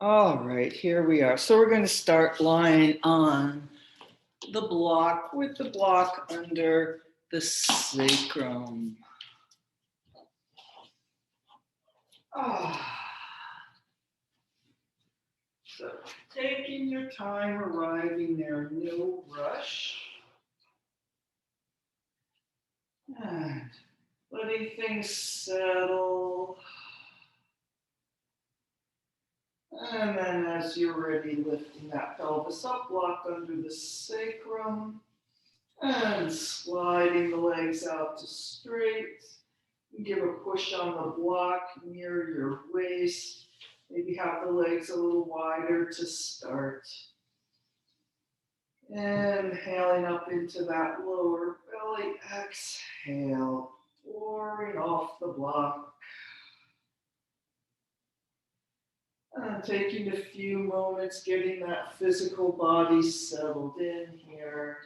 All right, here we are. So we're going to start lying on the block with the block under the sacrum. So taking your time arriving there, no rush. And letting things settle. And then as you're ready, lifting that pelvis up, block under the sacrum. And sliding the legs out to straight. Give a push on the block near your waist. Maybe have the legs a little wider to start. Inhaling up into that lower belly. Exhale, pouring off the block. And taking a few moments, getting that physical body settled in here.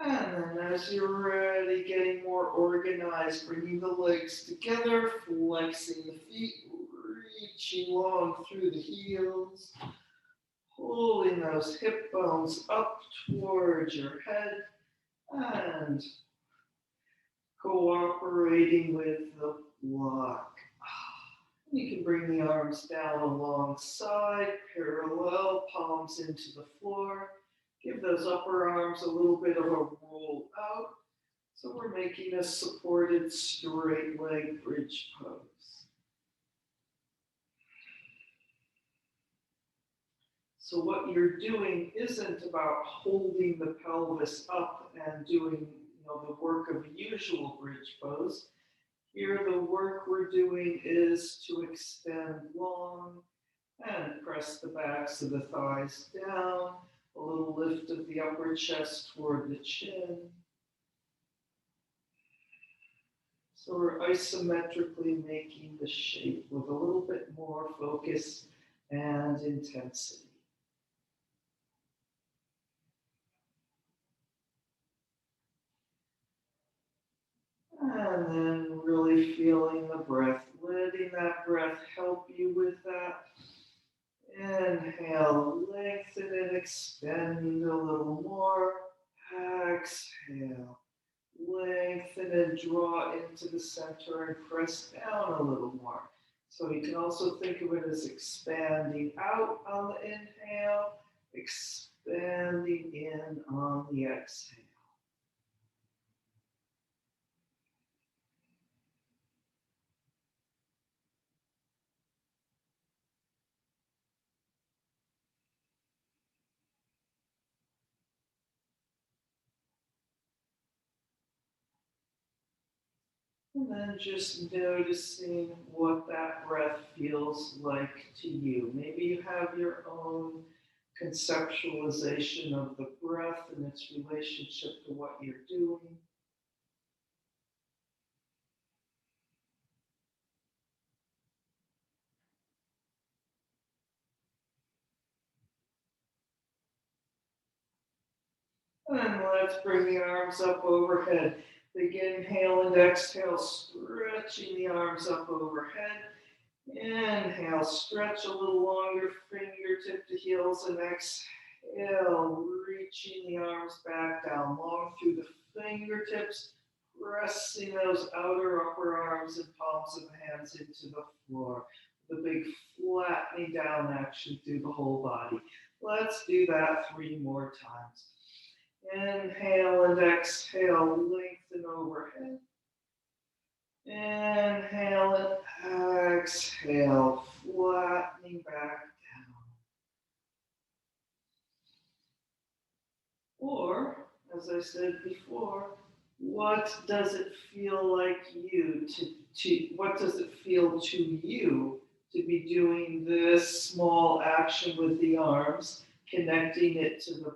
And then as you're ready, getting more organized, bringing the legs together, flexing the feet, reaching long through the heels, pulling those hip bones up towards your head, and cooperating with the block. You can bring the arms down alongside, parallel, palms into the floor. Give those upper arms a little bit of a roll out. So we're making a supported straight leg bridge pose. So what you're doing isn't about holding the pelvis up and doing the work of a usual bridge pose. Here the work we're doing is to extend long and press the backs of the thighs down, a little lift of the upper chest toward the chin. So we're isometrically making the shape with a little bit more focus and intensity. And then really feeling the breath, letting that breath help you with that. Inhale, lengthen and extend a little more. Exhale, lengthen and draw into the center and press down a little more. So you can also think of it as expanding out on the inhale, expanding in on the exhale. And then just noticing what that breath feels like to you. Maybe you have your own conceptualization of the breath and its relationship to what you're doing. And let's bring the arms up overhead. Big inhale and exhale, stretching the arms up overhead. Inhale, stretch a little longer, fingertip to heels, and exhale, reaching the arms back down long through the fingertips, pressing those outer upper arms and palms of the hands into the floor. The big flattening down action through the whole body. Let's do that 3 more times. Inhale and exhale, lengthen overhead. Inhale and exhale, flattening back down. Or, as I said before, what does it feel like what does it feel to you to be doing this small action with the arms, connecting it to the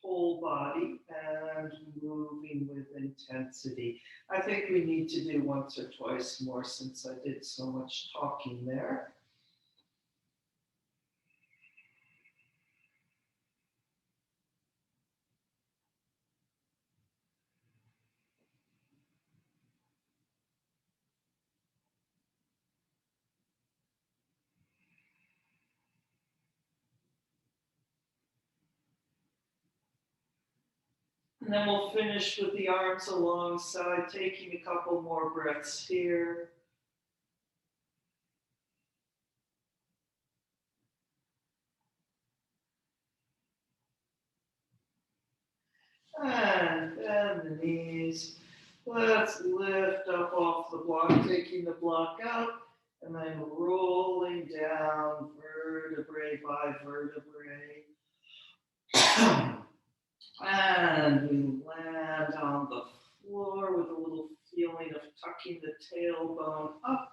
whole body and moving with intensity. I think we need to do once or twice more since I did so much talking there. And then we'll finish with the arms alongside, taking a couple more breaths here. And bend the knees. Let's lift up off the block, taking the block out, and then rolling down vertebrae by vertebrae. And we land on the floor with a little feeling of tucking the tailbone up,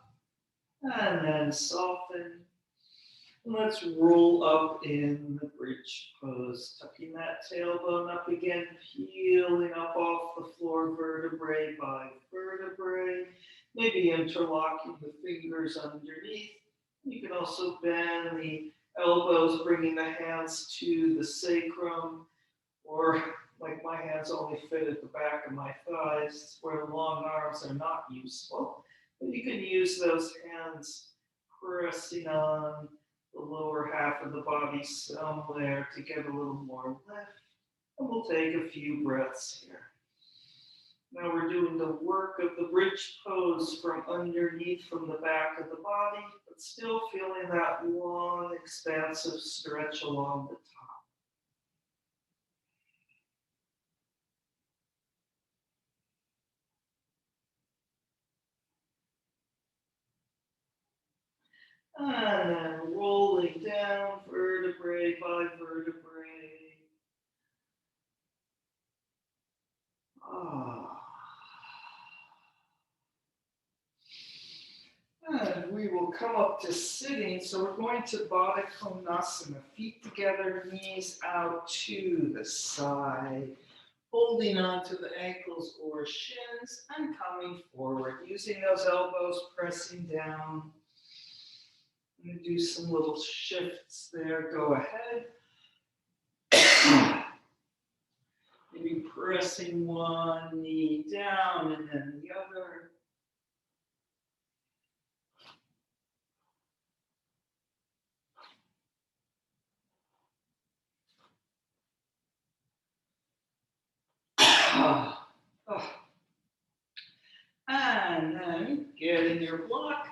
and then soften. Let's roll up in the bridge pose, tucking that tailbone up again, peeling up off the floor vertebrae by vertebrae, maybe interlocking the fingers underneath. You can also bend the elbows, bringing the hands to the sacrum, or like my hands only fit at the back of my thighs, where long arms are not useful. But you can use those hands pressing on the lower half of the body somewhere to get a little more lift. And we'll take a few breaths here. Now we're doing the work of the bridge pose from underneath, from the back of the body, but still feeling that long, expansive stretch along the top. And then rolling down vertebrae by vertebrae. Ah. And we will come up to sitting. So we're going to Baddha Konasana. Feet together, knees out to the side. Holding onto the ankles or shins and coming forward. Using those elbows, pressing down. I'm going to do some little shifts there. Go ahead. Maybe pressing one knee down and then the other. And then get in your block.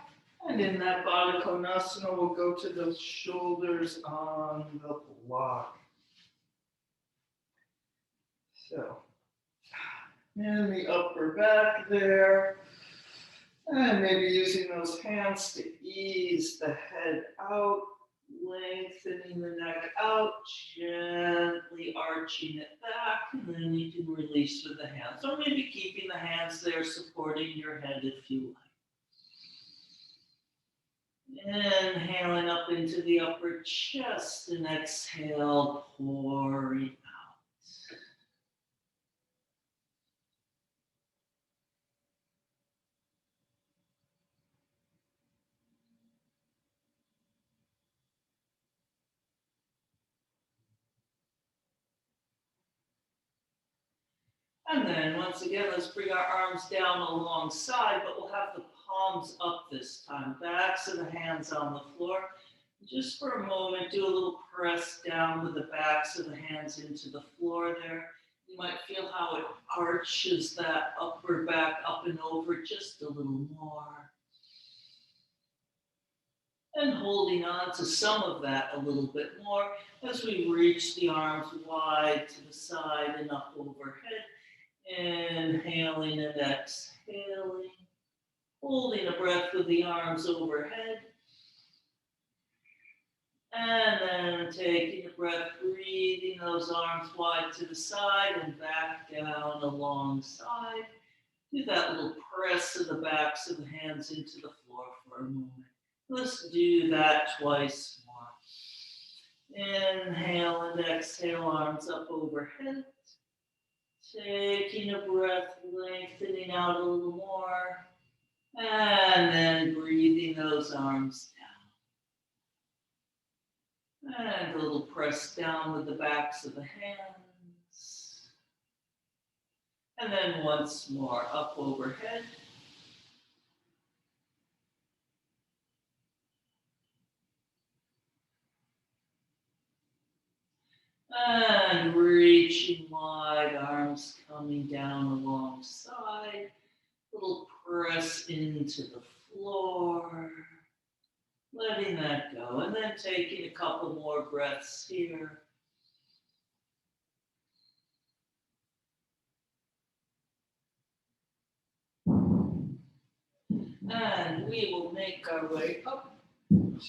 And in that Baddha Konasana, we'll go to those shoulders on the block. So, and the upper back there. And maybe using those hands to ease the head out, lengthening the neck out, gently arching it back, and then you can release with the hands. Or maybe keeping the hands there supporting your head if you like. Inhaling up into the upper chest and exhale, pouring out. And then once again, let's bring our arms down alongside, but we'll have the palms up this time. Backs of the hands on the floor. Just for a moment, do a little press down with the backs of the hands into the floor there. You might feel how it arches that upper back up and over just a little more. And holding on to some of that a little bit more as we reach the arms wide to the side and up overhead. Inhaling and exhaling. Holding a breath with the arms overhead. And then taking a breath, breathing those arms wide to the side and back down alongside. Do that little press of the backs of the hands into the floor for a moment. Let's do that twice more. Inhale and exhale, arms up overhead. Taking a breath, lengthening out a little more. And then breathing those arms down. And a little press down with the backs of the hands. And then once more, up overhead. And reaching wide, arms coming down alongside. Little press into the floor. Letting that go. And then taking a couple more breaths here. And we will make our way up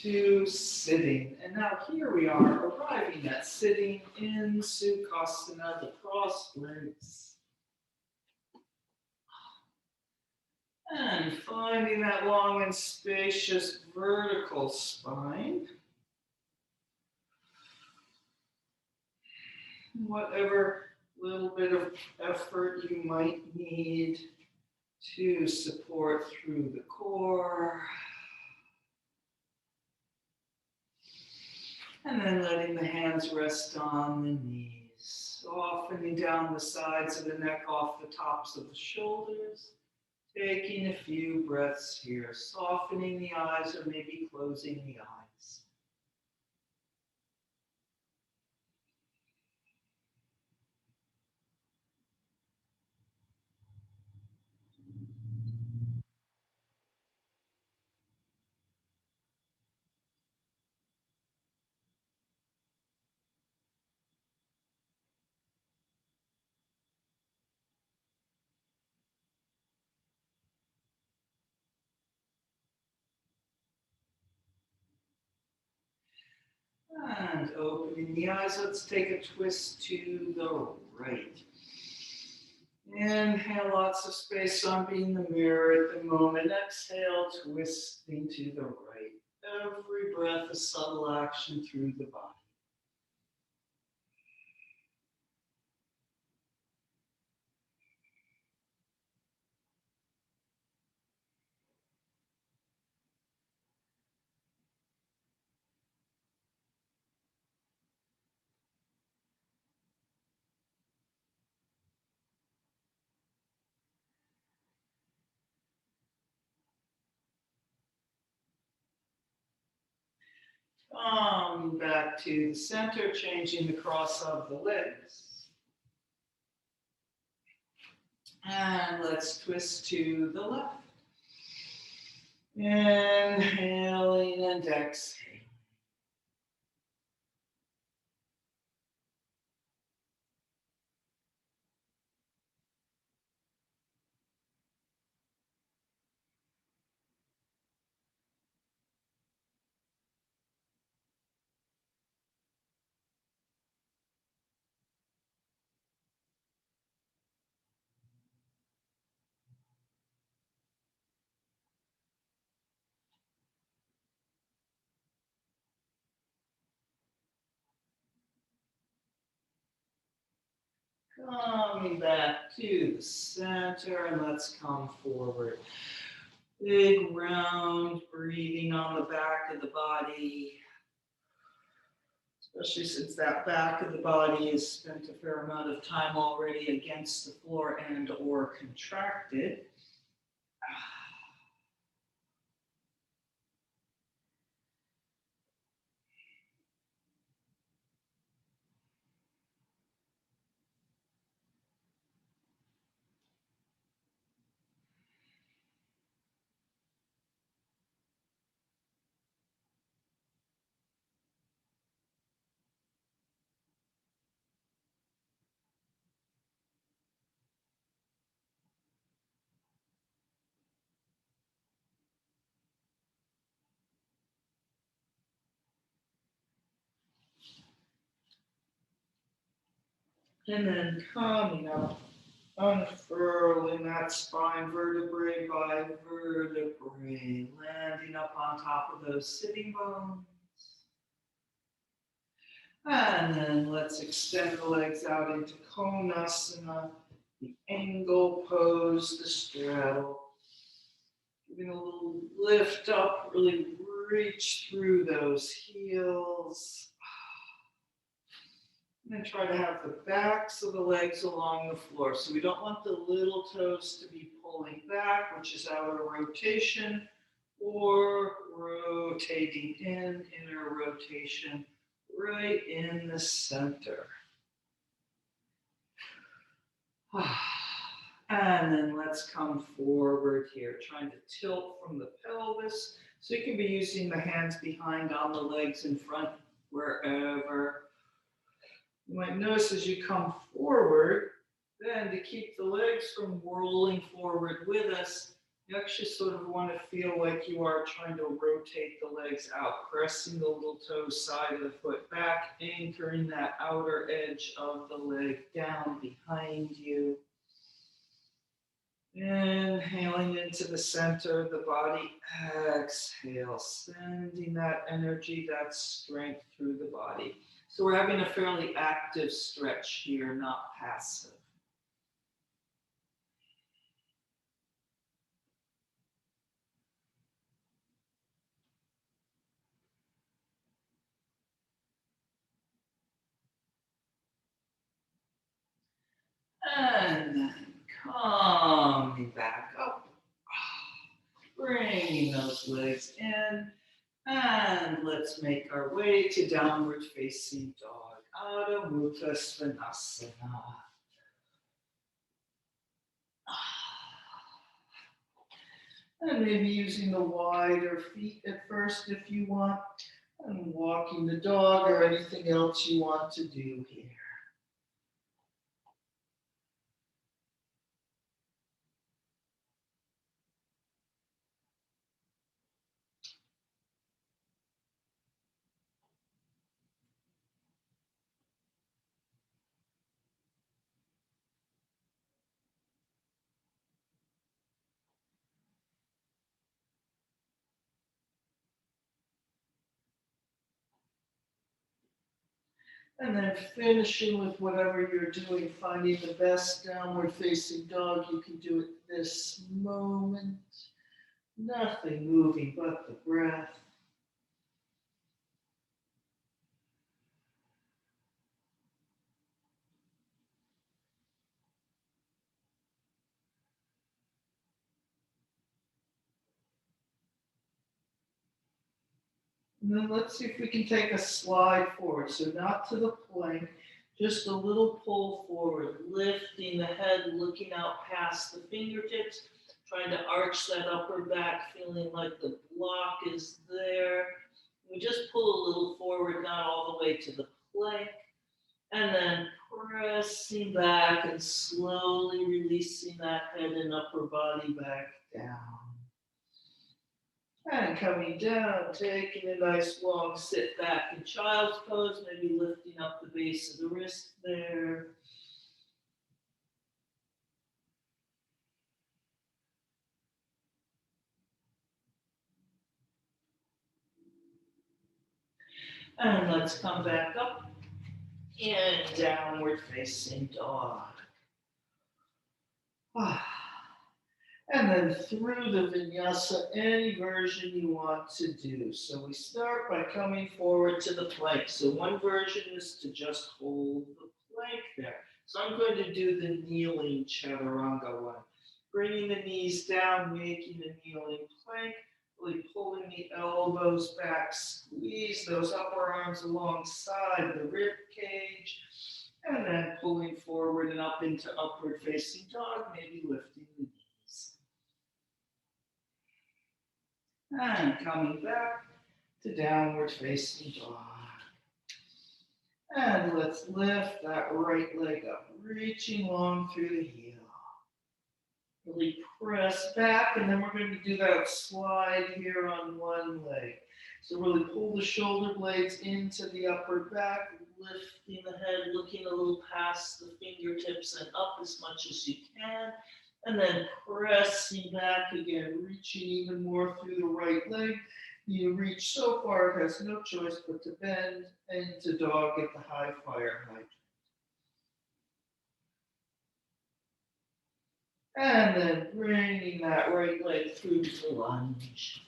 to sitting. And now here we are arriving at sitting in Sukhasana, the cross legs. And finding that long and spacious vertical spine. Whatever little bit of effort you might need to support through the core. And then letting the hands rest on the knees, softening down the sides of the neck off the tops of the shoulders. Taking a few breaths here, softening the eyes or maybe closing the eyes. And opening the eyes, let's take a twist to the right. Inhale, lots of space on being the mirror at the moment. Exhale, twisting to the right. Every breath a subtle action through the body. Back to the center, changing the cross of the legs. And let's twist to the left. Inhaling and exhaling. Coming back to the center, and let's come forward. Big round breathing on the back of the body, especially since that back of the body has spent a fair amount of time already against the floor and or contracted. And then coming up, unfurling that spine vertebrae by vertebrae, landing up on top of those sitting bones. And then let's extend the legs out into Konasana, the angle pose, the straddle. Giving a little lift up, really reach through those heels. And then try to have the backs of the legs along the floor. So we don't want the little toes to be pulling back, which is outer rotation, or rotating in, inner rotation, right in the center. And then let's come forward here, trying to tilt from the pelvis. So you can be using the hands behind on the legs in front, wherever. You might notice as you come forward, then to keep the legs from rolling forward with us, you actually sort of want to feel like you are trying to rotate the legs out, pressing the little toe side of the foot back, anchoring that outer edge of the leg down behind you. Inhaling into the center of the body, exhale, sending that energy, that strength through the body. So we're having a fairly active stretch here, not passive. And then coming back up, bringing those legs in. And let's make our way to downward facing dog, Adho Mukha Svanasana. And maybe using the wider feet at first if you want, and walking the dog or anything else you want to do here. And then finishing with whatever you're doing, finding the best downward facing dog you can do at this moment. Nothing moving but the breath. And then let's see if we can take a slide forward. So not to the plank, just a little pull forward, lifting the head, looking out past the fingertips, trying to arch that upper back, feeling like the block is there. We just pull a little forward, not all the way to the plank, and then pressing back and slowly releasing that head and upper body back down. And coming down, taking a nice long sit back in child's pose, maybe lifting up the base of the wrist there. And let's come back up and downward facing dog. And then through the vinyasa, any version you want to do. So we start by coming forward to the plank. So one version is to just hold the plank there. So I'm going to do the kneeling chaturanga one. Bringing the knees down, making the kneeling plank, really pulling the elbows back, squeeze those upper arms alongside the rib cage, and then pulling forward and up into upward facing dog, maybe lifting the knees. And coming back to downward facing dog. And let's lift that right leg up, reaching long through the heel. Really press back, and then we're going to do that slide here on one leg. So really pull the shoulder blades into the upper back, lifting the head, looking a little past the fingertips and up as much as you can. And then pressing back again, reaching even more through the right leg. You reach so far, it has no choice but to bend and to dog at the high fire height. And then bringing that right leg through the lunge.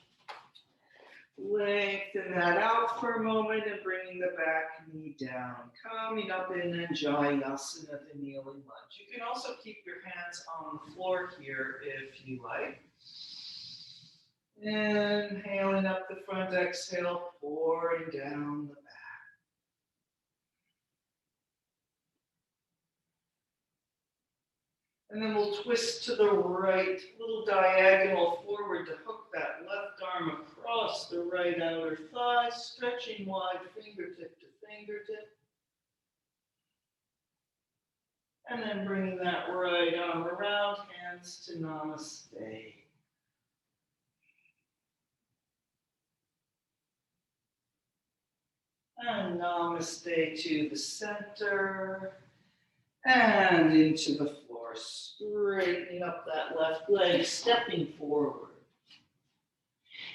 Lengthen that out for a moment and bringing the back knee down. Coming up in GentleVinyasa, the kneeling lunge. You can also keep your hands on the floor here if you like. Inhaling up the front, exhale, pouring down the back. And then we'll twist to the right, little diagonal forward to hook that left arm across the right outer thigh, stretching wide fingertip to fingertip. And then bringing that right arm around, hands to namaste. And namaste to the center. And into the floor, straightening up that left leg, stepping forward.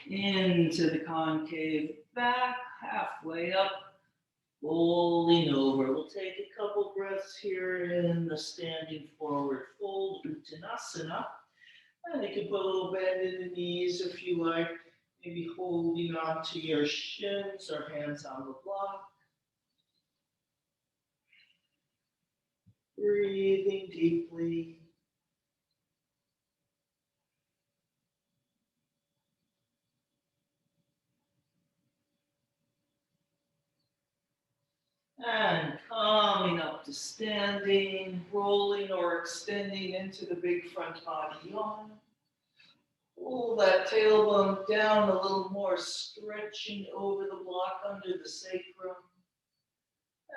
Into the concave back, halfway up, folding over. We'll take a couple breaths here in the standing forward fold, Uttanasana. And you can put a little bend in the knees if you like, maybe holding on to your shins or hands on the block. Breathing deeply. And coming up to standing, rolling or extending into the big front body yawn. Pull that tailbone down a little more, stretching over the block under the sacrum.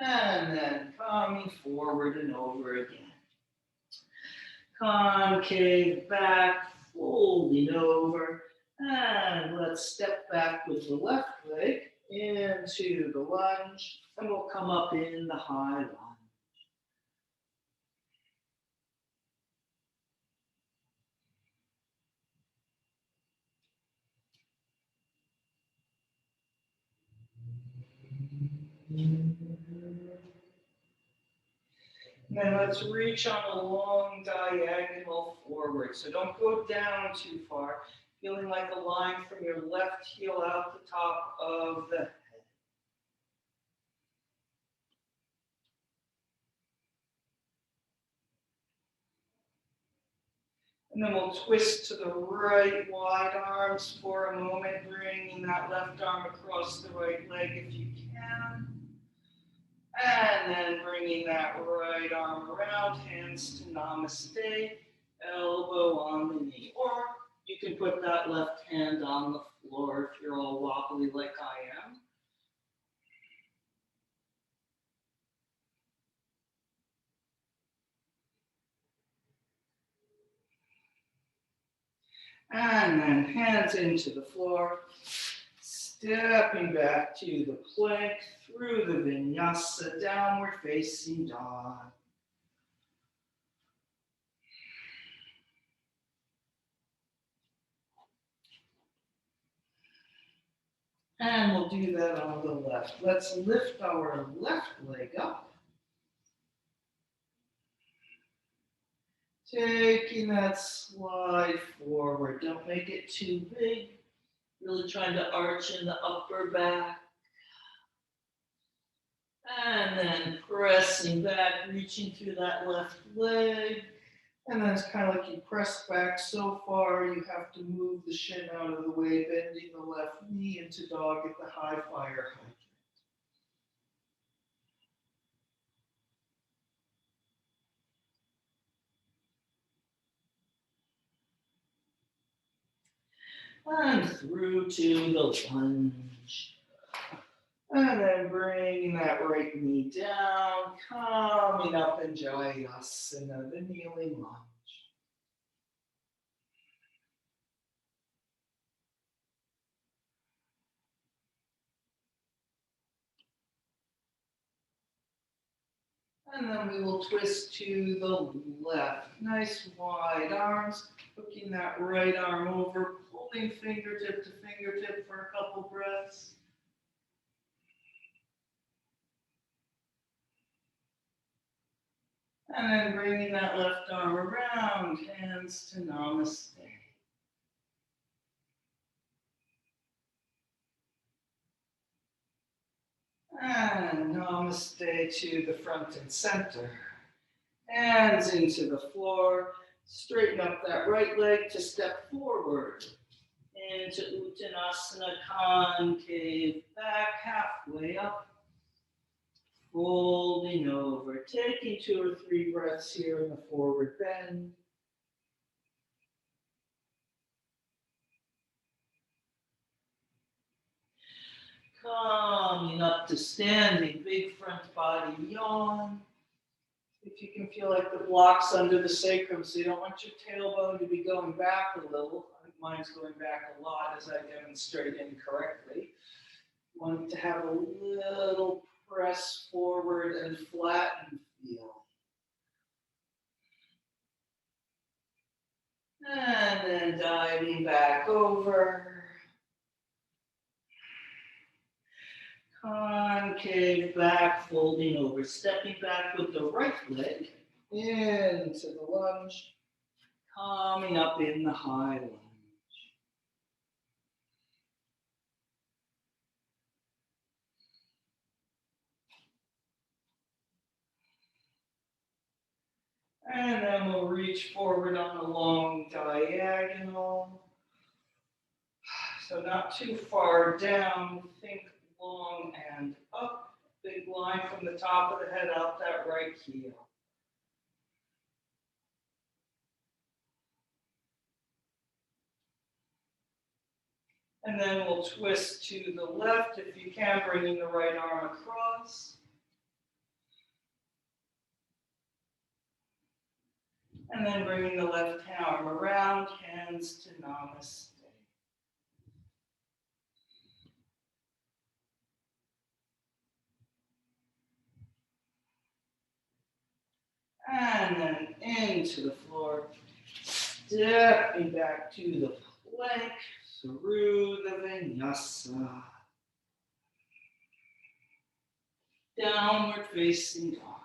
And then coming forward and over again. Concave back, folding over. And let's step back with the left leg into the lunge. And we'll come up in the high lunge. Then let's reach on a long diagonal forward. So don't go down too far, feeling like a line from your left heel out the top of the head. And then we'll twist to the right, wide arms for a moment, bringing that left arm across the right leg if you can. And then bringing that right arm around, hands to namaste, elbow on the knee. Or you can put that left hand on the floor if you're all wobbly like I am. And then hands into the floor, stepping back to the plank, through the vinyasa, downward facing dog. And we'll do that on the left. Let's lift our left leg up. Taking that slide forward. Don't make it too big. Really trying to arch in the upper back. And then pressing back, reaching through that left leg. And then it's kind of like you press back so far, you have to move the shin out of the way, bending the left knee into dog at the high fire height. And through to the lunge. And then bringing that right knee down, coming up in Jayasana, the kneeling lunge. And then we will twist to the left. Nice wide arms, hooking that right arm over, pulling holding fingertip to fingertip for a couple breaths. And then bringing that left arm around, hands to namaste. And namaste to the front and center. Hands into the floor. Straighten up that right leg to step forward. Into Uttanasana, concave back, halfway up. Folding over, taking 2 or 3 breaths here in the forward bend. Coming up to standing, big front body yawn. If you can feel like the blocks under the sacrum, so you don't want your tailbone to be going back a little. I think mine's going back a lot as I demonstrate incorrectly. You want it to have a little press forward and flatten feel. And then diving back over. Concave back, folding over, stepping back with the right leg into the lunge, coming up in the high lunge. And then we'll reach forward on a long diagonal. So not too far down, think long and up. Big line from the top of the head out that right heel. And then we'll twist to the left if you can, bringing the right arm across. And then bringing the left arm around, hands to namaste. And then into the floor, stepping back to the plank, through the vinyasa. Downward facing dog.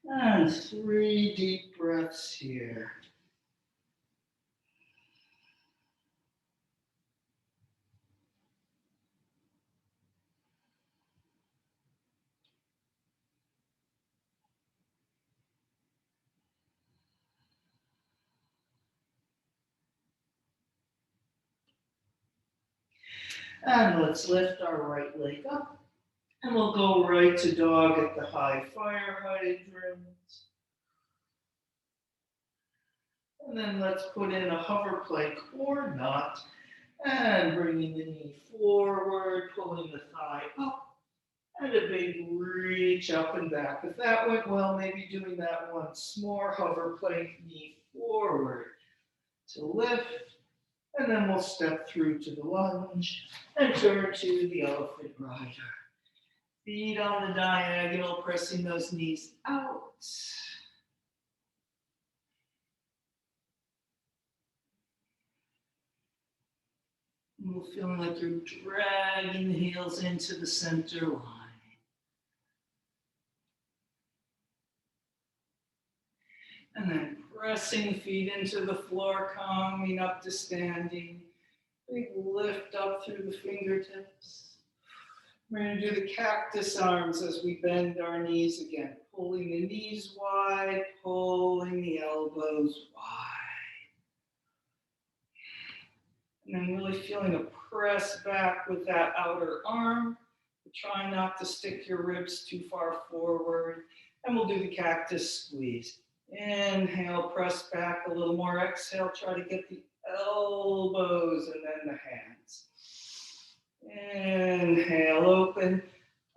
And 3 deep breaths here. And let's lift our right leg up. And we'll go right to dog at the high fire hydrant. And then let's put in a hover plank or not. And bringing the knee forward, pulling the thigh up. And a big reach up and back. If that went well, maybe doing that once more. Hover plank, knee forward to lift. And then we'll step through to the lunge and turn to the elephant rider. Feet on the diagonal, pressing those knees out. You're feeling like you're dragging the heels into the center line. And then pressing the feet into the floor, coming up to standing. Big lift up through the fingertips. We're going to do the cactus arms as we bend our knees again. Pulling the knees wide, pulling the elbows wide. And then really feeling a press back with that outer arm. Try not to stick your ribs too far forward. And we'll do the cactus squeeze. Inhale, press back a little more. Exhale, try to get the elbows and then the hands. Inhale, open.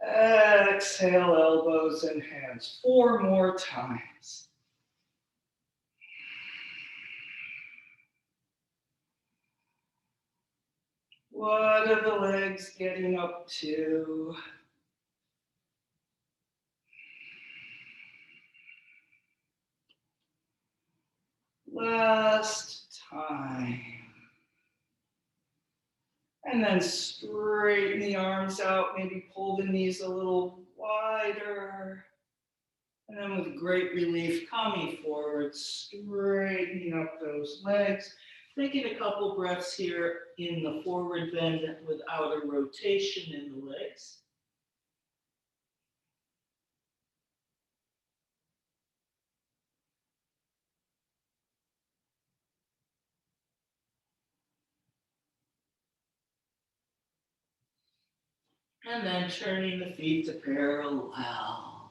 Exhale, elbows and hands. 4 more times. What are the legs getting up to? Last time. And then straighten the arms out, maybe pull the knees a little wider. And then with great relief, coming forward, straightening up those legs. Taking a couple breaths here in the forward bend without a rotation in the legs. And then turning the feet to parallel.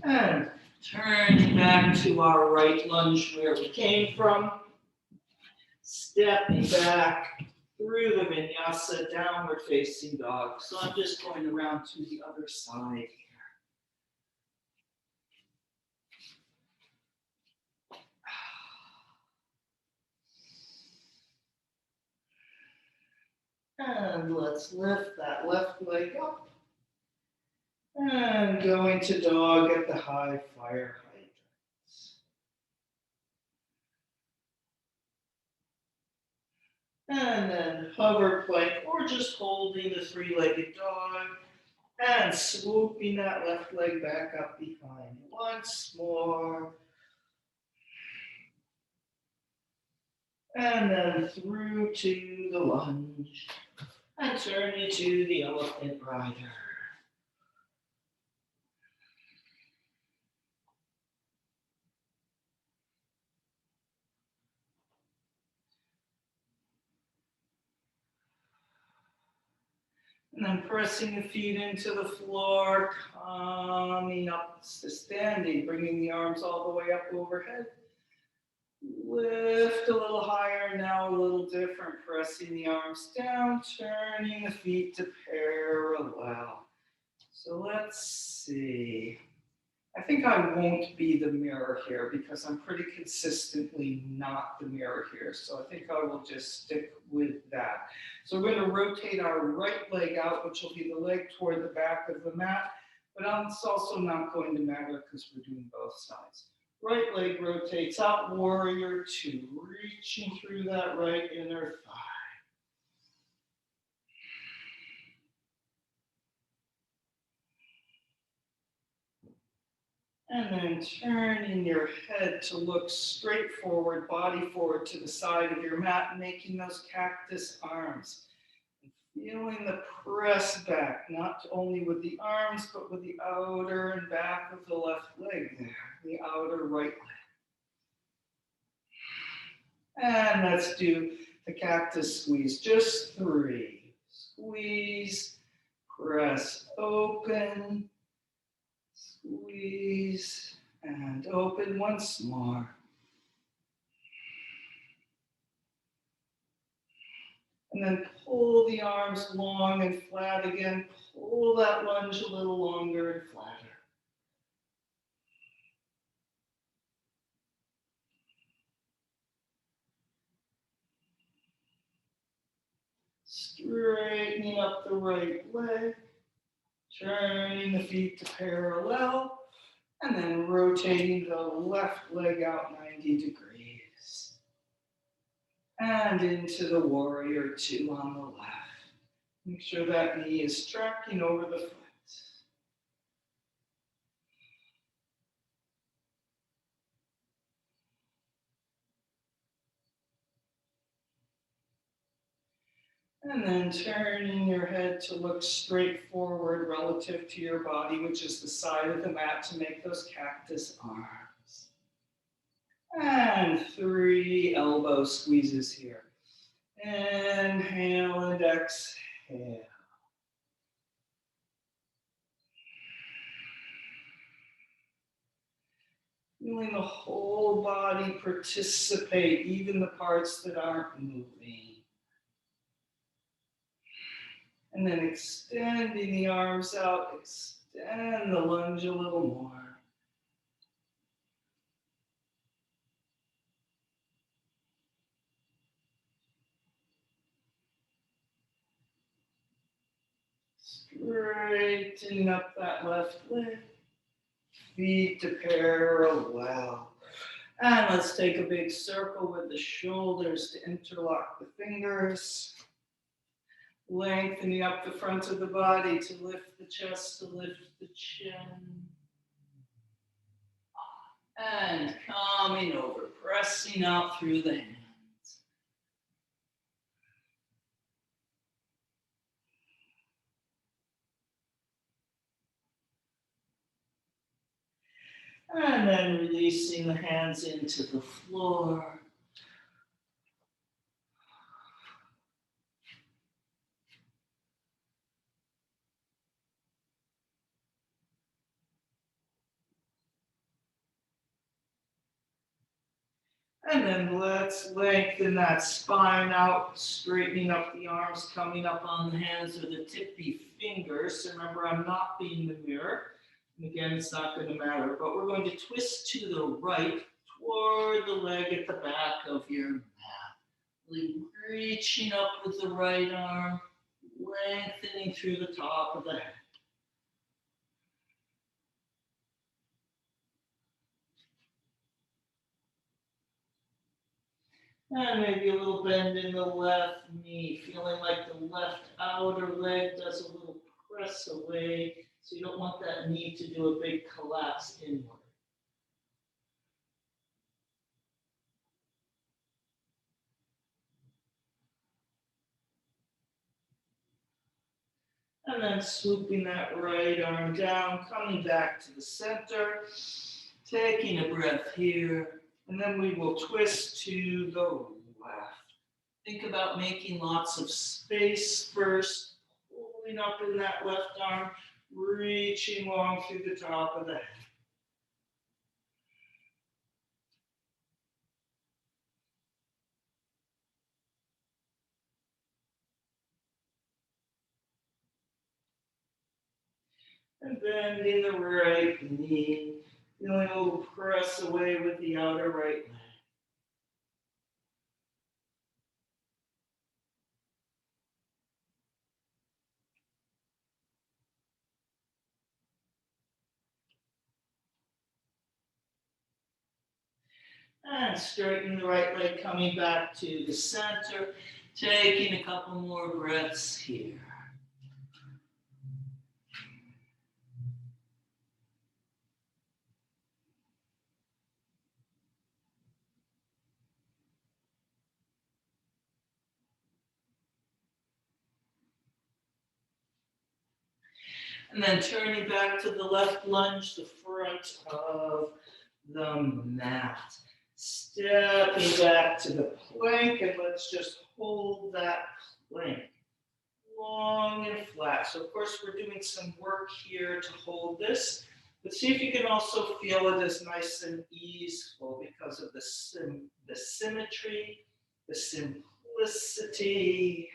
And turning back to our right lunge where we came from. Stepping back through the vinyasa, downward facing dog. So I'm just going around to the other side here. And let's lift that left leg up. And go into dog at the high fire height. And then hover plank or just holding the three-legged dog and swooping that left leg back up behind. Once more. And then through to the lunge and turning to the elephant rider. And then pressing the feet into the floor, coming up to standing, bringing the arms all the way up overhead. Lift a little higher, now a little different, pressing the arms down, turning the feet to parallel. So let's see. I think I won't be the mirror here because I'm pretty consistently not the mirror here. So I think I will just stick with that. So we're going to rotate our right leg out, which will be the leg toward the back of the mat. But it's also not going to matter because we're doing both sides. Right leg rotates out, warrior two, reaching through that right inner thigh. And then turning your head to look straight forward, body forward to the side of your mat, making those cactus arms. Feeling the press back, not only with the arms, but with the outer and back of the left leg there, the outer right leg. And let's do the cactus squeeze, just 3. Squeeze, press open, squeeze, and open once more. And then pull the arms long and flat again. Pull that lunge a little longer and flatter. Straightening up the right leg. Turning the feet to parallel. And then rotating the left leg out 90 degrees. And into the warrior two on the left. Make sure that knee is tracking over the foot. And then turning your head to look straight forward relative to your body, which is the side of the mat, to make those cactus arms. And 3 elbow squeezes here. Inhale and exhale. Feeling the whole body participate, even the parts that aren't moving. And then extending the arms out, extend the lunge a little more. Straightening up that left leg. Feet to parallel. And let's take a big circle with the shoulders to interlock the fingers. Lengthening up the front of the body to lift the chest, to lift the chin. And coming over, pressing out through the hands. And then releasing the hands into the floor. And then let's lengthen that spine out, straightening up the arms, coming up on the hands or the tippy fingers. Remember, I'm not being the mirror. And again, it's not going to matter, but we're going to twist to the right toward the leg at the back of your mat. Really reaching up with the right arm, lengthening through the top of the head. And maybe a little bend in the left knee, feeling like the left outer leg does a little press away. So you don't want that knee to do a big collapse inward. And then swooping that right arm down, coming back to the center, taking a breath here, and then we will twist to the left. Think about making lots of space first, pulling up in that left arm, reaching long through the top of the head. And bending the right knee, feeling a little press away with the outer right leg. And straighten the right leg, coming back to the center, taking a couple more breaths here. And then turning back to the left lunge, the front of the mat. Stepping back to the plank, and let's just hold that plank long and flat. So of course we're doing some work here to hold this, but see if you can also feel it as nice and easeful because of the symmetry, the simplicity.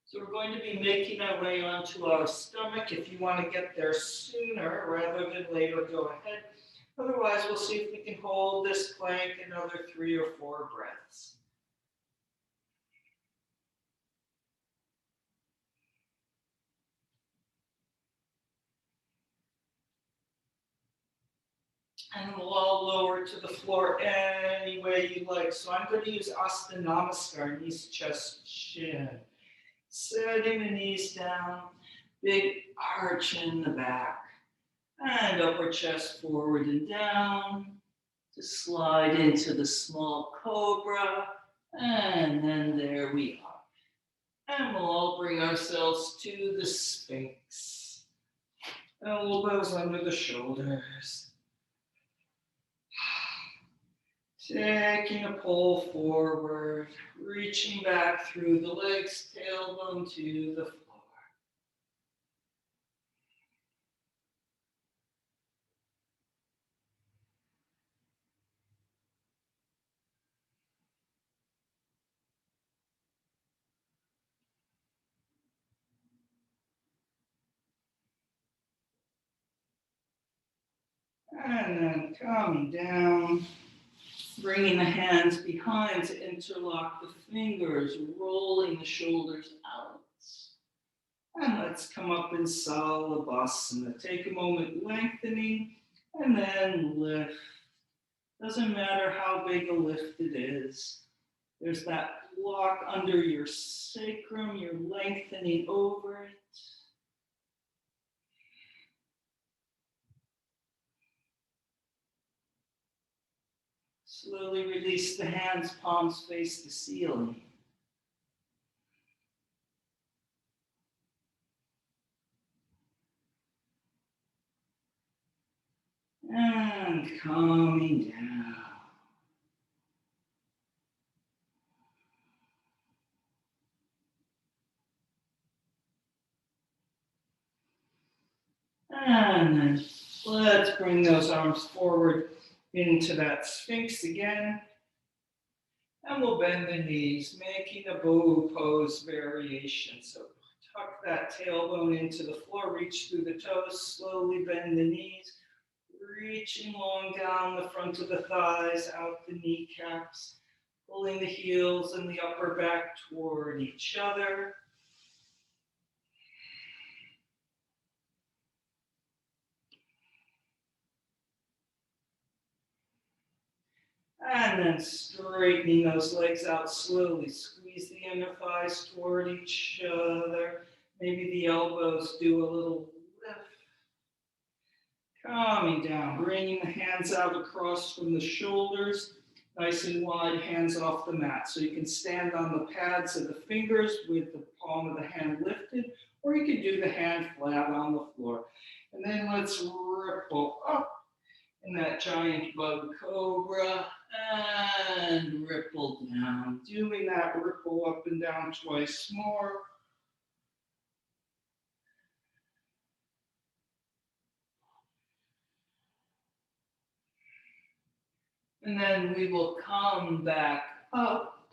So we're going to be making our way onto our stomach. If you want to get there sooner rather than later, go ahead. Otherwise, we'll see if we can hold this plank another 3 or 4 breaths. And we'll all lower to the floor any way you like. So I'm going to use Asta Namaskar, knees, chest, chin. Setting the knees down, big arch in the back. And upper chest forward and down. To slide into the small cobra. And then there we are. And we'll all bring ourselves to the Sphinx. Elbows under the shoulders. Taking a pull forward, reaching back through the legs, tailbone to the floor. And then coming down, bringing the hands behind to interlock the fingers, rolling the shoulders out. And let's come up in Salabhasana. Take a moment lengthening and then lift. Doesn't matter how big a lift it is. There's that block under your sacrum, you're lengthening over it. Slowly release the hands, palms face the ceiling. And calming down. And then let's bring those arms forward into that Sphinx again. And we'll bend the knees, making a bow pose variation. So tuck that tailbone into the floor, reach through the toes, slowly bend the knees, reaching long down the front of the thighs, out the kneecaps, pulling the heels and the upper back toward each other. And then straightening those legs out slowly. Squeeze the inner thighs toward each other. Maybe the elbows do a little lift. Coming down, bringing the hands out across from the shoulders. Nice and wide, hands off the mat. So you can stand on the pads of the fingers with the palm of the hand lifted, or you can do the hand flat on the floor. And then let's ripple up in that giant bug cobra and ripple down. Doing that ripple up and down twice more. And then we will come back up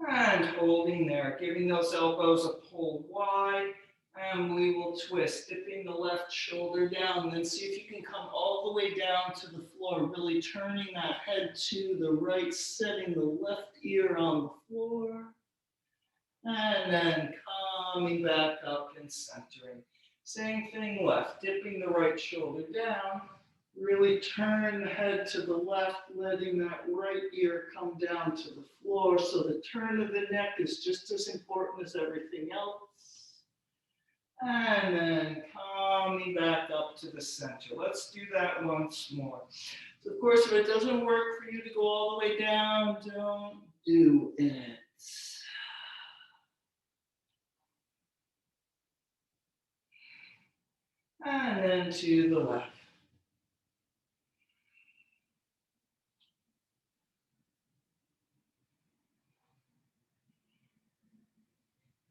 and holding there, giving those elbows a pull wide. And we will twist, dipping the left shoulder down. Then see if you can come all the way down to the floor, really turning that head to the right, setting the left ear on the floor. And then coming back up and centering. Same thing left, dipping the right shoulder down. Really turn the head to the left, letting that right ear come down to the floor. So the turn of the neck is just as important as everything else. And then coming back up to the center. Let's do that once more. So of course, if it doesn't work for you to go all the way down, don't do it. And then to the left.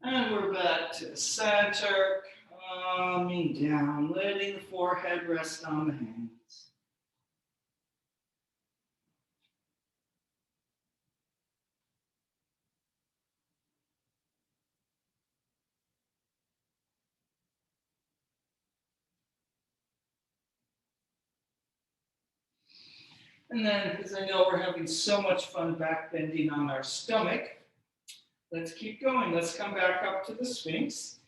And we're back to the center, coming down, letting the forehead rest on the hands. And then, because I know we're having so much fun back bending on our stomach, let's keep going. Let's come back up to the Sphinx,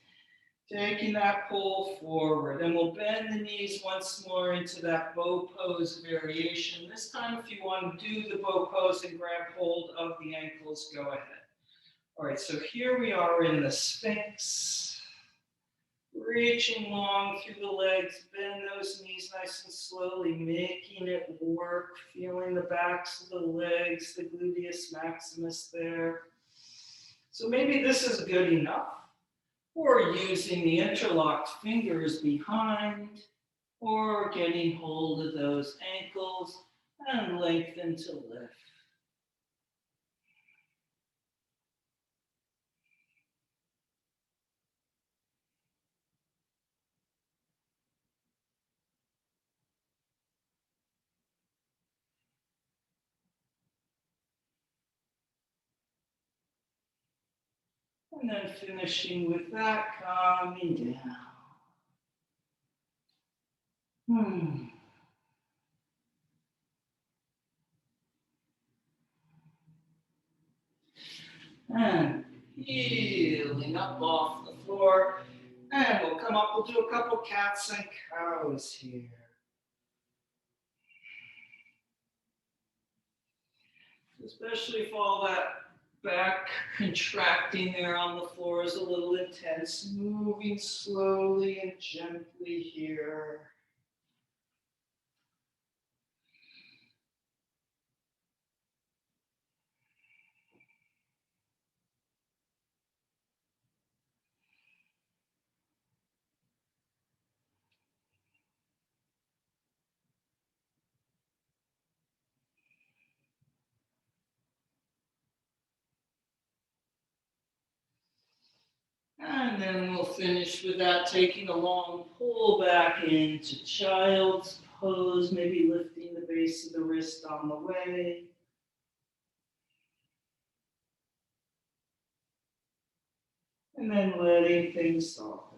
taking that pull forward. And we'll bend the knees once more into that bow pose variation. This time, if you want to do the bow pose and grab hold of the ankles, go ahead. All right, so here we are in the Sphinx. Reaching long through the legs, bend those knees nice and slowly, making it work, feeling the backs of the legs, the gluteus maximus there. So maybe this is good enough, or using the interlocked fingers behind, or getting hold of those ankles and lengthen to lift. And then finishing with that, calming down. And healing up off the floor. And we'll come up, we'll do a couple cats and cows here. Especially if all that back contracting there on the floor is a little intense. Moving slowly and gently here. And then we'll finish with that, taking a long pull back into child's pose, maybe lifting the base of the wrist on the way. And then letting things soften.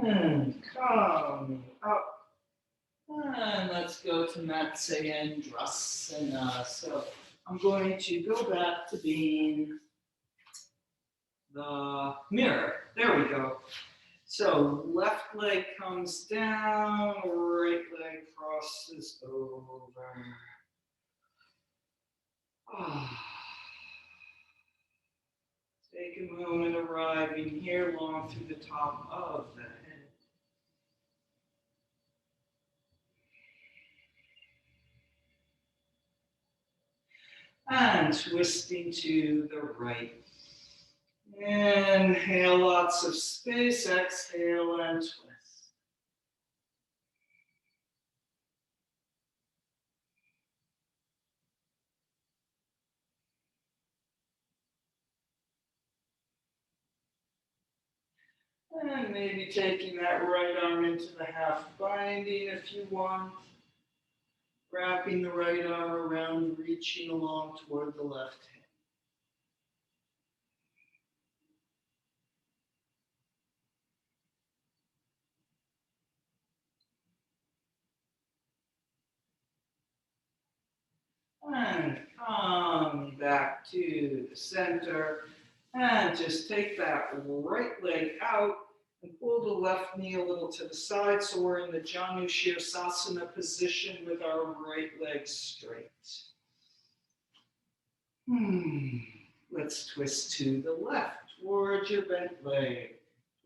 And coming up. And let's go to Matsyendrasana. So I'm going to go back to being the mirror. There we go. So left leg comes down, right leg crosses over. Take a moment arriving here long through the top of the head. And twisting to the right. Inhale, lots of space. Exhale and twist. And maybe taking that right arm into the half binding if you want. Wrapping the right arm around, reaching along toward the left hand. And come back to the center. And just take that right leg out and pull the left knee a little to the side so we're in the Janushirasana position with our right leg straight. Let's twist to the left, towards your bent leg,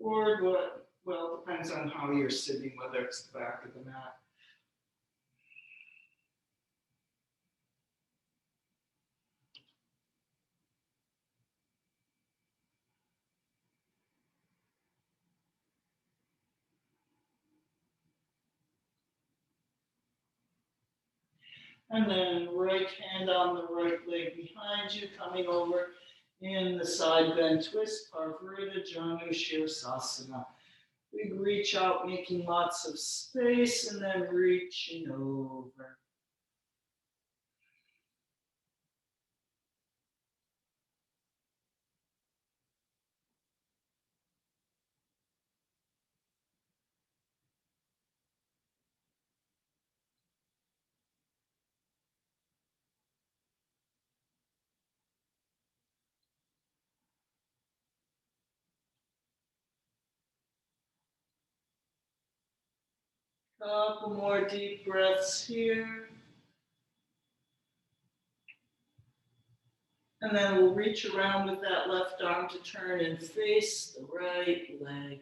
toward what, well, it depends on how you're sitting, whether it's the back of the mat. And then right hand on the right leg behind you, coming over in the side bend twist, Parvarita Janushirasana. We reach out, making lots of space, and then reaching over. Couple more deep breaths here. And then we'll reach around with that left arm to turn and face the right leg.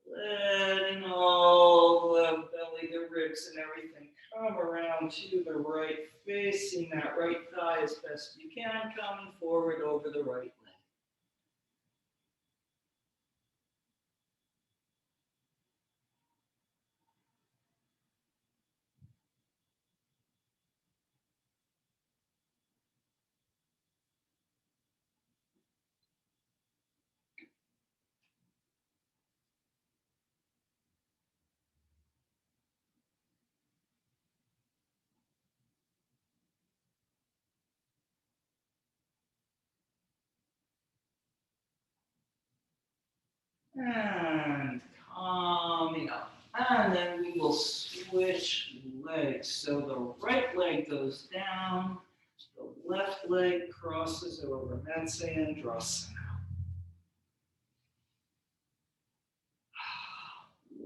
Letting all the belly, the ribs, and everything come around to the right, facing that right thigh as best you can, coming forward over the right leg. And coming up. And then we will switch legs. So the right leg goes down, the left leg crosses over. Matsyasana.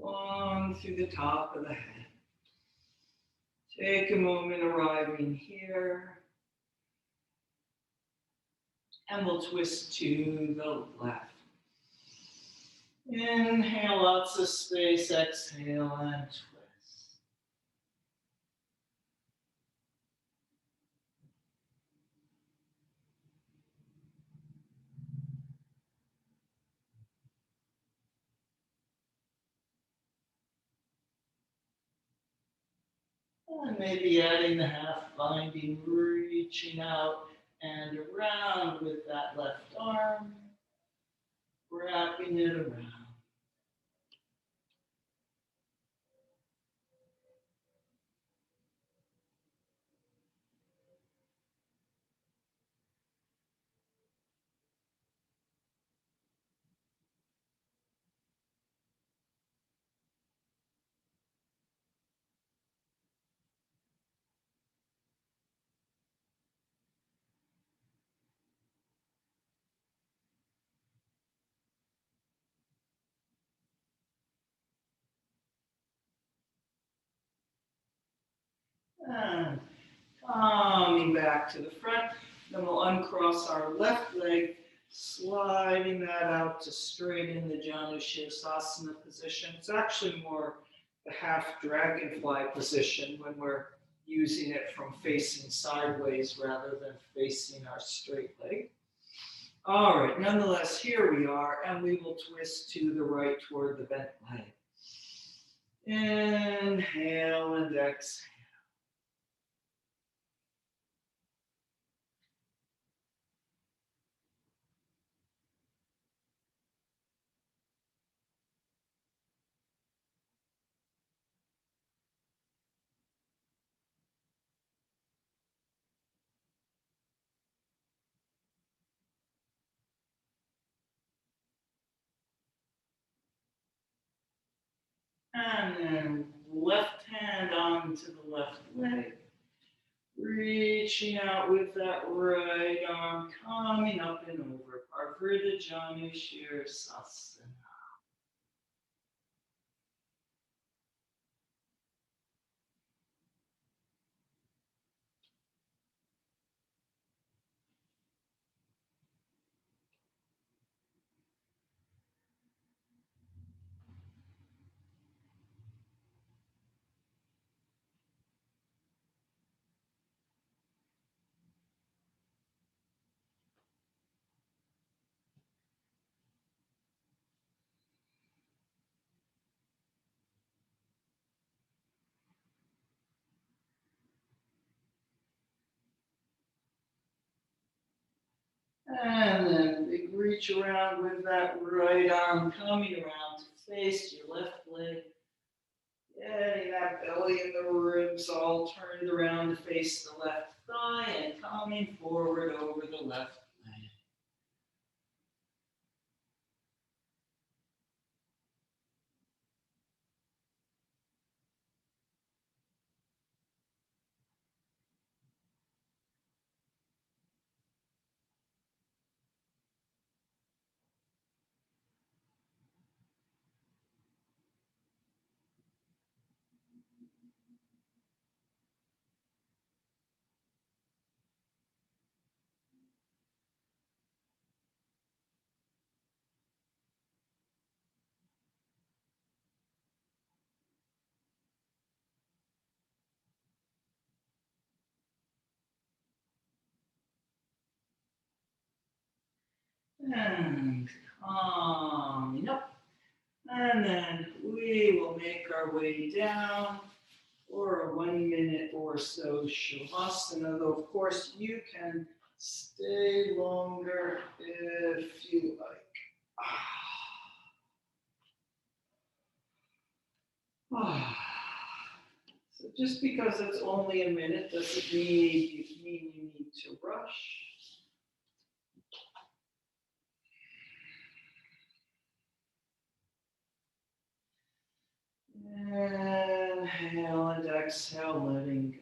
Long through the top of the head. Take a moment arriving here. And we'll twist to the left. Inhale, lots of space. Exhale and twist. And maybe adding the half binding, reaching out and around with that left arm, wrapping it around. And coming back to the front. Then we'll uncross our left leg, sliding that out to straighten the Janushirasana position. It's actually more the half dragonfly position when we're using it from facing sideways rather than facing our straight leg. All right, nonetheless, here we are, and we will twist to the right toward the bent leg. Inhale and exhale. And then left hand onto the left leg. Reaching out with that right arm, coming up and over. Parvrita Janushirasana. And then big reach around with that right arm, coming around to face your left leg. Getting that belly and the ribs all turned around to face the left thigh and coming forward over the left leg. And coming up. And then we will make our way down for a 1 minute or so Shavasana, though of course you can stay longer if you like. So just because it's only a minute doesn't mean you need to rush. exhale, letting go.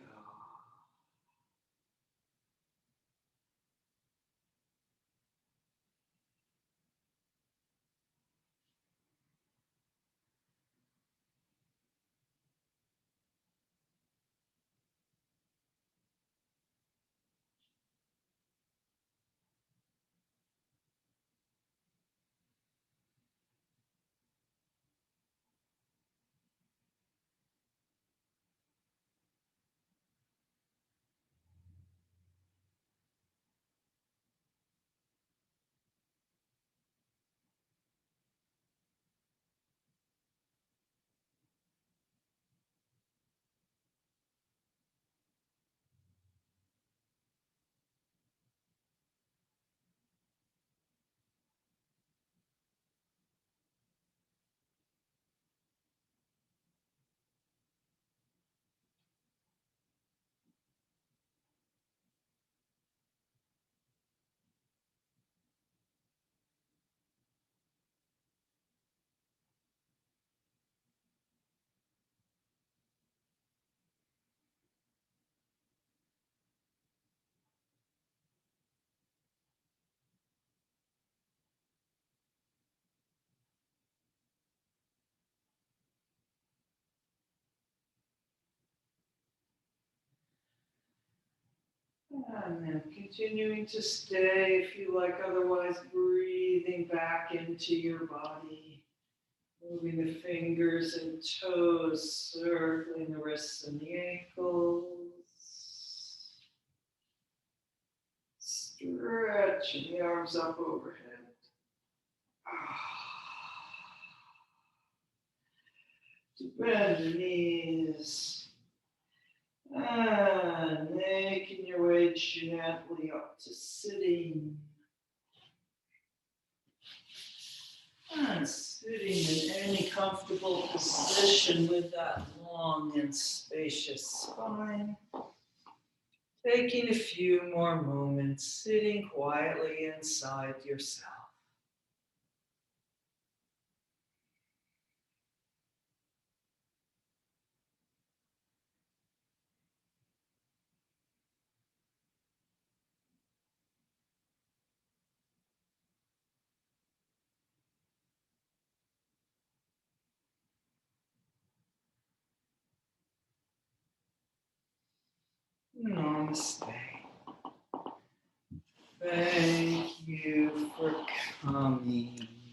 And then continuing to stay, if you like, otherwise breathing back into your body. Moving the fingers and toes, circling the wrists and the ankles. Stretching the arms up overhead. To bend the knees. And making your way gently up to sitting. And sitting in any comfortable position with that long and spacious spine. Taking a few more moments, sitting quietly inside yourself. Namaste. Thank you for coming.